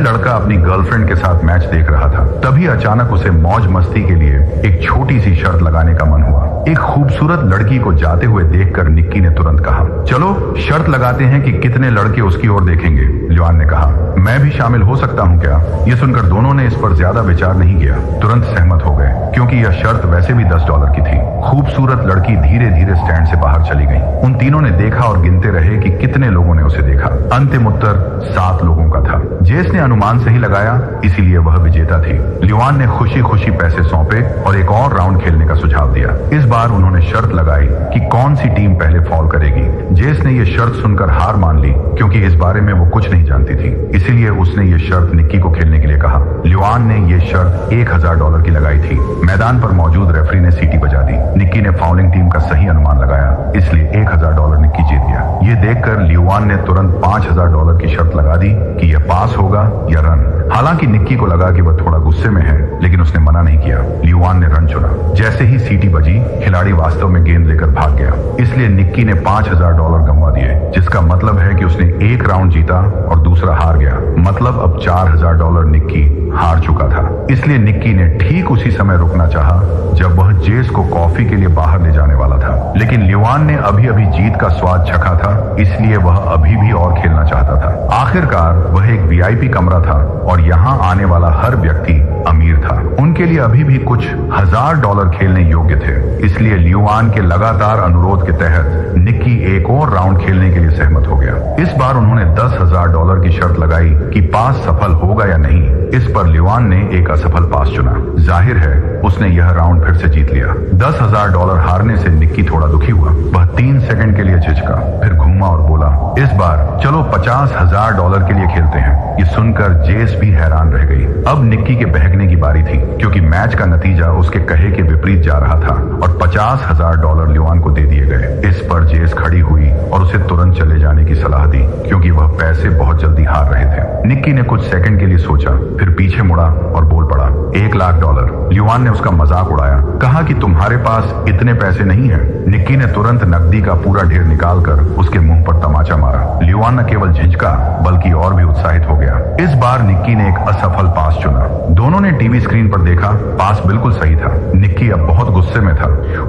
लड़का अपनी गर्लफ्रेंड के साथ मैच देख रहा था। तभी अचानक उसे मौज मस्ती के लिए एक छोटी सी शर्त लगाने का मन हुआ। एक खूबसूरत लड़की को जाते हुए देखकर निक्की ने तुरंत कहा, चलो शर्त लगाते हैं कि कितने लड़के उसकी ओर देखेंगे। लियोन ने कहा, मैं भी शामिल हो सकता हूँ क्या? ये सुनकर दोनों ने इस पर ज्यादा विचार नहीं किया, तुरंत सहमत हो गए, क्योंकि यह शर्त वैसे भी $10 की थी। खूबसूरत लड़की धीरे धीरे स्टैंड से बाहर चली गई। उन तीनों ने देखा और गिनते रहे कि कितने लोगों ने उसे देखा। अंतिम उत्तर 7 लोगों का था। जेस ने अनुमान सही लगाया, इसीलिए वह विजेता थी। लियोन ने खुशी खुशी पैसे सौंपे और एक और राउंड खेलने का सुझाव दिया। इस बार उन्होंने शर्त लगाई कि कौन सी टीम पहले फॉल करेगी। जेस ने यह शर्त सुनकर हार मान ली, क्योंकि इस बारे में वो कुछ नहीं जानती थी। इसीलिए उसने ये शर्त निक्की को खेलने के लिए कहा। लियोन ने यह शर्त $1000 की लगाई थी। मैदान पर मौजूद रेफरी ने सीटी बजा दी। निक्की ने फाउलिंग टीम का सही अनुमान लगाया, इसलिए $1000 निक्की जीत गया। ये देखकर लियोन ने तुरंत $5000 की शर्त लगा दी कि यह पास होगा या रन। हालांकि निक्की को लगा कि वह थोड़ा गुस्से में है, लेकिन उसने मना नहीं किया। लियोन ने रन चुना। जैसे ही सीटी बजी, खिलाड़ी वास्तव में गेंद लेकर भाग गया। इसलिए निक्की ने $5000 गंवा दिए, जिसका मतलब है कि उसने एक राउंड जीता और दूसरा हार गया। मतलब अब $4000 निक्की हार चुका था। इसलिए निक्की ने ठीक उसी समय रुकना चाहा जब वह जेस को कॉफी के लिए बाहर ले जाने वाला था। लेकिन लियोन ने अभी अभी जीत का स्वाद चखा था, इसलिए वह अभी भी और खेलना चाहता था। आखिरकार वह एक VIP कमरा था और यहाँ आने वाला हर व्यक्ति अमीर था। उनके लिए अभी भी कुछ $1000 खेलने योग्य थे। इसलिए लियोन के लगातार अनुरोध के तहत निक्की एक और राउंड खेलने के लिए सहमत हो गया। इस बार उन्होंने $10,000 की शर्त लगाई कि पास सफल होगा या नहीं। इस पर लियोन ने एक असफल पास चुना। जाहिर है उसने यह राउंड फिर से जीत लिया। $10,000 हारने से निक्की थोड़ा दुखी हुआ। वह 3 सेकंड के लिए झिझका, फिर घूमा और बोला, इस बार चलो $50,000 के लिए खेलते हैं। ये सुनकर जेस भी हैरान रह गई। अब निक्की के बहकने की बारी थी, क्योंकि मैच का नतीजा उसके कहे के विपरीत जा रहा था और $50,000 लियोन को दे दिए गए। इस पर जेस खड़ी हुई और उसे तुरंत चले जाने की सलाह दी, क्योंकि वह पैसे बहुत जल्दी हार रहे थे। निक्की ने कुछ सेकंड के लिए सोचा, फिर पीछे मुड़ा और बोल पड़ा, $1,00,000। लियोन ने उसका मजाक उड़ाया, कहा कि तुम्हारे पास इतने पैसे नहीं हैं। निक्की ने तुरंत नकदी का पूरा ढेर निकालकर उसके मुंह पर तमाचा मारा। लियोन न केवल झिझका बल्कि और भी उत्साहित हो गया। इस बार निक्की ने एक असफल पास चुना। दोनों ने टीवी स्क्रीन पर देखा, पास बिल्कुल सही था। निक्की अब बहुत गुस्से में था।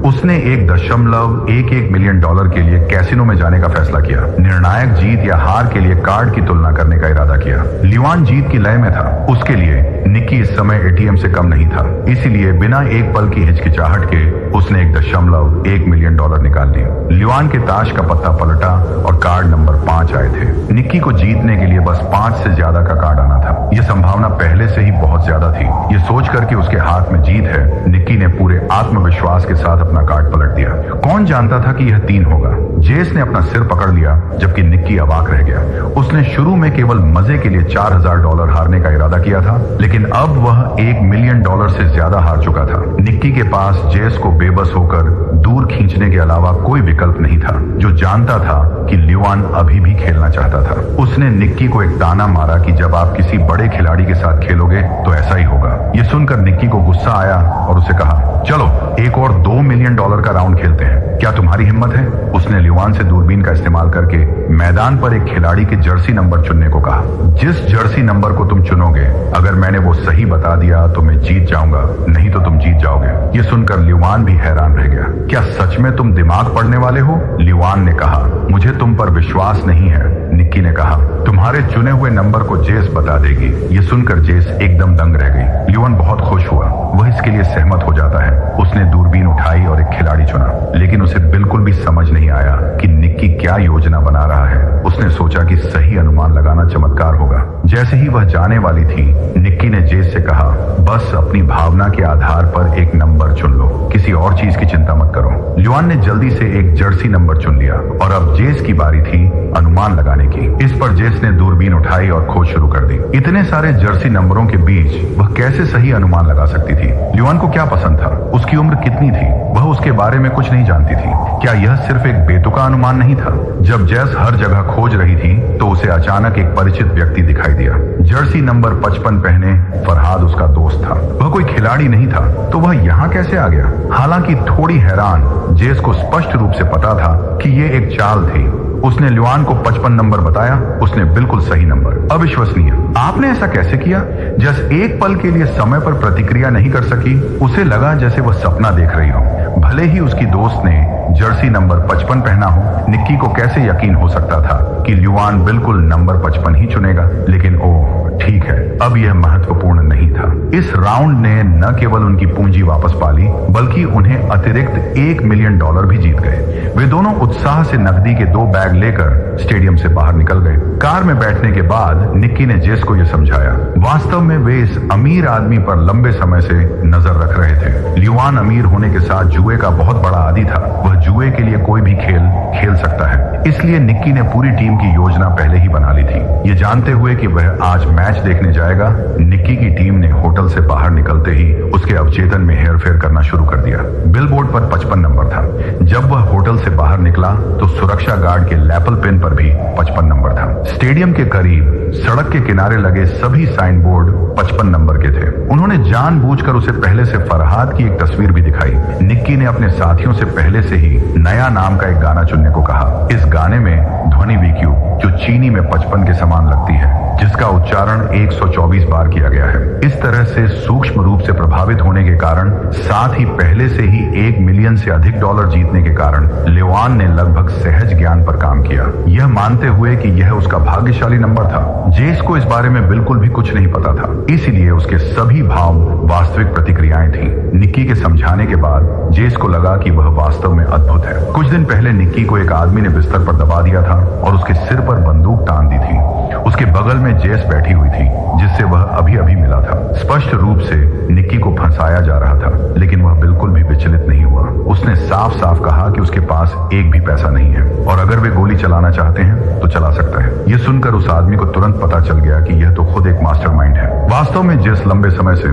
उसने $1.11 मिलियन के लिए कैसीनो में जाने का फैसला किया। निर्णायक जीत या हार के लिए कार्ड की तुलना करने का इरादा किया। लियोन जीत की लय में था। उसके लिए निक्की इस समय ATM से कम नहीं था, इसीलिए बिना एक पल की हिचकिचाहट के उसने $1.1 मिलियन निकाल लिए। लियोन के ताश का पत्ता पलटा और कार्ड नंबर 5 आए थे। निक्की को जीतने के लिए बस 5 से ज्यादा का कार्ड आना था। यह संभावना पहले से ही बहुत ज्यादा थी। ये सोचकर कि उसके हाथ में जीत है, निक्की ने पूरे आत्मविश्वास के साथ अपना कार्ड पलट दिया। कौन जानता था कि यह 3 होगा। जेस ने अपना सिर पकड़ लिया, जबकि निक्की अवाक रह गया। उसने शुरू में केवल मजे के लिए $4000 हारने का इरादा किया था, लेकिन अब वह $1 मिलियन से ज्यादा हार चुका था। निक्की के पास जेस को बेबस होकर दूर खींचने के अलावा कोई विकल्प नहीं था, जो जानता था कि लियोन अभी भी खेलना चाहता था। उसने निक्की को एक ताना मारा कि जब आप किसी बड़े खिलाड़ी के साथ खेलोगे तो ऐसा ही होगा। यह सुनकर निक्की को गुस्सा आया और उसे कहा, चलो एक और $2 मिलियन का राउंड खेलते हैं। क्या तुम्हारी हिम्मत है? उसने लियोन से दूरबीन का इस्तेमाल करके मैदान पर एक खिलाड़ी के जर्सी नंबर चुनने को कहा। जिस जर्सी नंबर को तुम चुनोगे, अगर मैंने वो सही बता दिया तो मैं जीत जाऊंगा, नहीं तो तुम जीत जाओगे। ये सुनकर लियोन भी हैरान रह गया। क्या सच में तुम दिमाग पढ़ने वाले हो? लियोन ने कहा, मुझे तुम पर विश्वास नहीं है। निक्की ने कहा, तुम्हारे चुने हुए नंबर को जेस बता देगी। ये सुनकर जेस एकदम दंग रह गई। लियोन बहुत खुश हुआ। वह इसके लिए सहमत हो जाता है। उसने दूरबीन उठाई और एक खिलाड़ी चुना, लेकिन उसे बिल्कुल भी समझ नहीं आया कि निक्की क्या योजना बना रहा है। उसने सोचा कि सही अनुमान लगाना चमत्कार होगा। जैसे ही वह जाने वाली थी, निक्की ने जेस से कहा, बस अपनी भावना के आधार पर एक नंबर चुन लो, किसी और चीज की चिंता मत करो। लियोन ने जल्दी से एक जर्सी नंबर चुन लिया और अब जेस की बारी थी अनुमान लगाने की। इस पर जेस ने दूरबीन उठाई और खोज शुरू कर दी। इतने सारे जर्सी नंबरों के बीच वह कैसे सही अनुमान लगा सकती थी? लियोन को क्या पसंद था? उसकी उम्र कितनी थी? वह उसके बारे में कुछ नहीं जानती थी। क्या यह सिर्फ एक बेतुका अनुमान नहीं था? जब जेस हर जगह खोज रही थी तो उसे अचानक एक परिचित व्यक्ति दिखाई दिया। जर्सी नंबर 55 पहने फरहाद उसका दोस्त था। वह कोई खिलाड़ी नहीं था, तो वह यहाँ कैसे आ गया? हालांकि थोड़ी हैरान, जेस को स्पष्ट रूप से पता था कि ये एक चाल थी। उसने ल्युआन को 55 नंबर बताया। उसने बिल्कुल सही नंबर। अविश्वसनीय, आपने ऐसा कैसे किया? जस एक पल के लिए समय पर प्रतिक्रिया नहीं कर सकी। उसे लगा जैसे वह सपना देख रही हो। भले ही उसकी दोस्त ने जर्सी नंबर 55 पहना हो, निक्की को कैसे यकीन हो सकता था कि ल्युआन बिल्कुल नंबर 55 ही चुनेगा। लेकिन ओह ठीक है, अब यह महत्वपूर्ण नहीं था। इस राउंड ने न केवल उनकी पूंजी वापस पाली, बल्कि उन्हें अतिरिक्त $1 मिलियन भी जीत गए। वे दोनों उत्साह से नकदी के 2 बैग लेकर स्टेडियम से बाहर निकल गए। कार में बैठने के बाद निक्की ने जेस को यह समझाया। वास्तव में वे इस अमीर आदमी पर लंबे समय से नजर रख रहे थे। ल्युआन अमीर होने के साथ जुए का बहुत बड़ा आदी था। वह जुए के लिए कोई भी खेल खेल सकता है। इसलिए निक्की ने पूरी टीम की योजना पहले ही बना ली थी। ये जानते हुए कि वह आज मैच देखने जाएगा, निक्की की टीम ने होटल से बाहर निकलते ही उसके अवचेतन में हेरफेर करना शुरू कर दिया। बिलबोर्ड पर 55 नंबर था। जब वह होटल से बाहर निकला तो सुरक्षा गार्ड के लैपल पेन पर भी 55 नंबर था। स्टेडियम के करीब सड़क के किनारे लगे सभी साइन बोर्ड 55 नंबर के थे। उन्होंने जानबूझकर उसे पहले से फरहाद की एक तस्वीर भी दिखाई। निक्की ने अपने साथियों से पहले से ही नया नाम का एक गाना चुनने को कहा। इस गाने में ध्वनि वीक्यू, जो चीनी में 55 के समान लगती है, जिसका उच्चारण 124 बार किया गया है। इस तरह से सूक्ष्म रूप से प्रभावित होने के कारण, साथ ही पहले से ही $1 मिलियन से अधिक जीतने के कारण, ल्युआन ने लगभग सहज ज्ञान पर काम किया, यह मानते हुए कि यह उसका भाग्यशाली नंबर था। जेस को इस बारे में बिल्कुल भी कुछ नहीं पता था, इसलिए उसके सभी भाव वास्तविक प्रतिक्रियाएं थीं। निक्की के समझाने के बाद जेस को लगा कि वह वास्तव में अद्भुत है। कुछ दिन पहले निक्की को एक आदमी ने बिस्तर पर दबा दिया था और उसके सिर पर बंदूक तान दी थी। उसके बगल में जेस बैठी हुई थी, जिससे वह अभी अभी मिला था। स्पष्ट रूप से निक्की को फंसाया जा रहा था, लेकिन वह बिल्कुल भी विचलित नहीं हुआ। उसने साफ साफ कहा कि उसके पास एक भी पैसा नहीं है और अगर वे गोली चलाना चाहते हैं तो चला सकता है। यह सुनकर उस आदमी को तुरंत पता चल गया कि यह तो खुद एक मास्टरमाइंड है। वास्तव में जेस लंबे समय से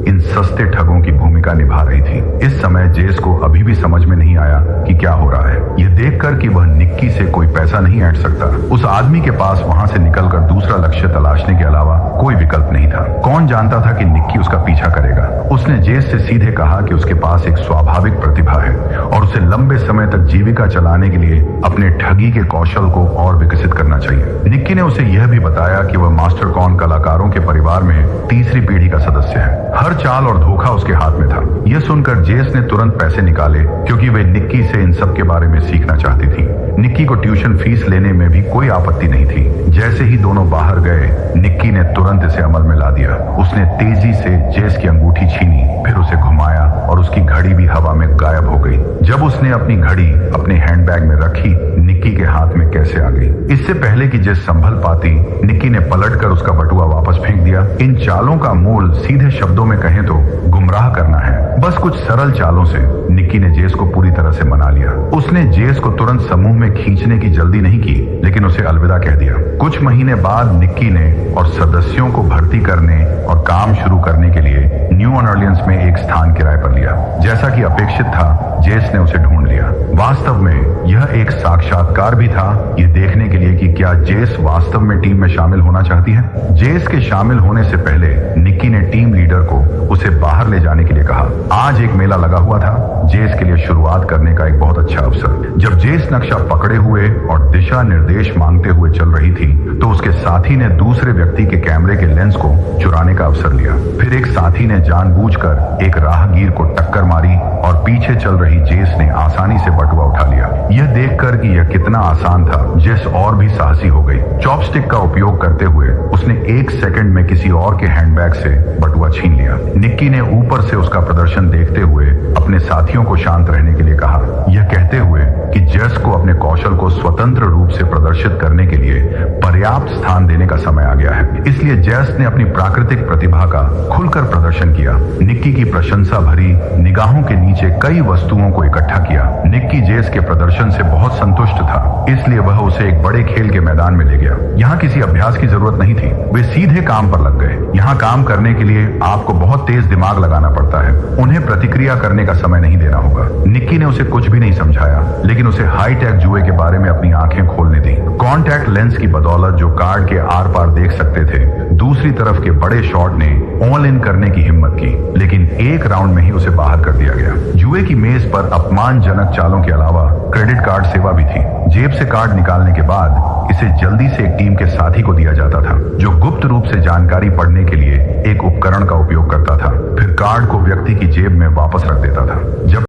इन सस्ते ठगों की भूमिका निभा रही थी। इस समय जेस को अभी भी समझ में नहीं आया कि क्या हो रहा है। यह देखकर कि वह निक्की से कोई पैसा नहीं ऐंठ सकता, उस आदमी के पास वहां से निकलकर दूसरा लक्ष्य तलाशने के अलावा कोई विकल्प नहीं था। कौन जानता था कि निक्की उसका पीछा करेगा। उसने जेस से सीधे कहा कि उसके पास एक स्वाभाविक प्रतिभा है और उसे लंबे समय तक जीविका चलाने के लिए अपने ठगी के कौशल को और विकसित करना चाहिए। निक्की ने उसे यह भी बताया कि वह मास्टर कॉन कलाकारों के परिवार में तीसरी पीढ़ी का सदस्य है। हर चाल और धोखा उसके हाथ में था। यह सुनकर जेस ने तुरंत पैसे निकाले, क्योंकि वे निक्की से इन सब के बारे में सीखना चाहती थी। निक्की को ट्यूशन फीस लेने में भी कोई आपत्ति नहीं थी। जैसे ही दोनों बाहर गए, निक्की ने तुरंत इसे अमल में ला दिया। उसने तेजी से जेस की अंगूठी छीनी, फिर उसे घुमाया और उसकी घड़ी भी हवा में गायब हो गई। जब उसने अपनी घड़ी अपने हैंडबैग में रखी, निक्की के हाथ में कैसे आ गई। इससे पहले कि जेस संभल पाती, निक्की ने पलटकर उसका बटुआ वापस फेंक दिया। इन चालों का मूल सीधे शब्दों में कहें तो गुमराह करना है। बस कुछ सरल चालों से निक्की ने जेस को पूरी तरह से मना लिया। उसने जेस को तुरंत समूह में खींचने की जल्दी नहीं की, लेकिन उसे अलविदा कह दिया। कुछ महीने बाद निक्की ने और सदस्यों को भर्ती करने और काम शुरू करने के लिए न्यू ऑर्लियंस में एक स्थान किराए पर लिया। जैसा कि अपेक्षित था, जेस ने उसे ढूंढ लिया। वास्तव में यह एक साक्षात्कार भी था, ये देखने के लिए कि क्या जेस वास्तव में टीम में शामिल होना चाहती है। जेस के शामिल होने से पहले निक्की ने टीम लीडर को उसे बाहर ले जाने के लिए कहा। आज एक मेला लगा हुआ था, जेस के लिए शुरुआत करने का एक बहुत अच्छा अवसर। जब जेस नक्शा पकड़े हुए और दिशा निर्देश मांगते हुए चल रही थी, तो उसके साथी ने दूसरे व्यक्ति के कैमरे के लेंस को चुराने का अवसर लिया। फिर एक साथी ने जानबूझकर एक राहगीर को टक्कर मारी और पीछे चल रही जेस ने आसानी से बटुआ उठा लिया। यह देखकर कि यह कितना आसान था, जेस और भी साहसी हो गई। चॉपस्टिक का उपयोग करते हुए उसने 1 सेकंड में किसी और के हैंडबैग से बटुआ छीन लिया। निक्की ने ऊपर से उसका प्रदर्शन देखते हुए अपने साथियों को शांत रहने के लिए कहा, यह कहते हुए कि जेस को अपने कौशल को स्वतंत्र रूप से प्रदर्शित करने के लिए पर्याप्त स्थान देने का समय आ गया है। इसलिए जेस ने अपनी प्राकृतिक प्रतिभा का खुलकर प्रदर्शन किया। निक्की की प्रशंसा भरी निगाहों के नीचे कई वस्तुओं को इकट्ठा किया। निक्की जेस के प्रदर्शन से बहुत संतुष्ट था, इसलिए वह उसे एक बड़े खेल के मैदान में ले गया। यहाँ किसी अभ्यास की जरूरत नहीं थी, वे सीधे काम पर लग गए। यहाँ काम करने के लिए आपको बहुत तेज दिमाग लगाना पड़ता है, उन्हें प्रतिक्रिया करने का समय नहीं देना होगा। निक्की ने उसे कुछ भी नहीं समझाया, लेकिन उसे हाईटेक जुए के बारे में अपनी आंखें खोलने दी। कॉन्टैक्ट लेंस की बदौलत जो कार्ड के आर पार देख सकते थे, दूसरी तरफ के बड़े शॉट ने ऑल इन करने की हिम्मत की, लेकिन एक राउंड में ही उसे बाहर कर दिया गया। जुए की मेज पर अपमानजनक चालों के अलावा क्रेडिट कार्ड सेवा भी थी। जेब से कार्ड निकालने के बाद इसे जल्दी से एक टीम के साथी को दिया जाता था, जो गुप्त रूप से जानकारी पढ़ने के लिए एक उपकरण का उपयोग करता था, फिर कार्ड को व्यक्ति की जेब में वापस रख देता था। जब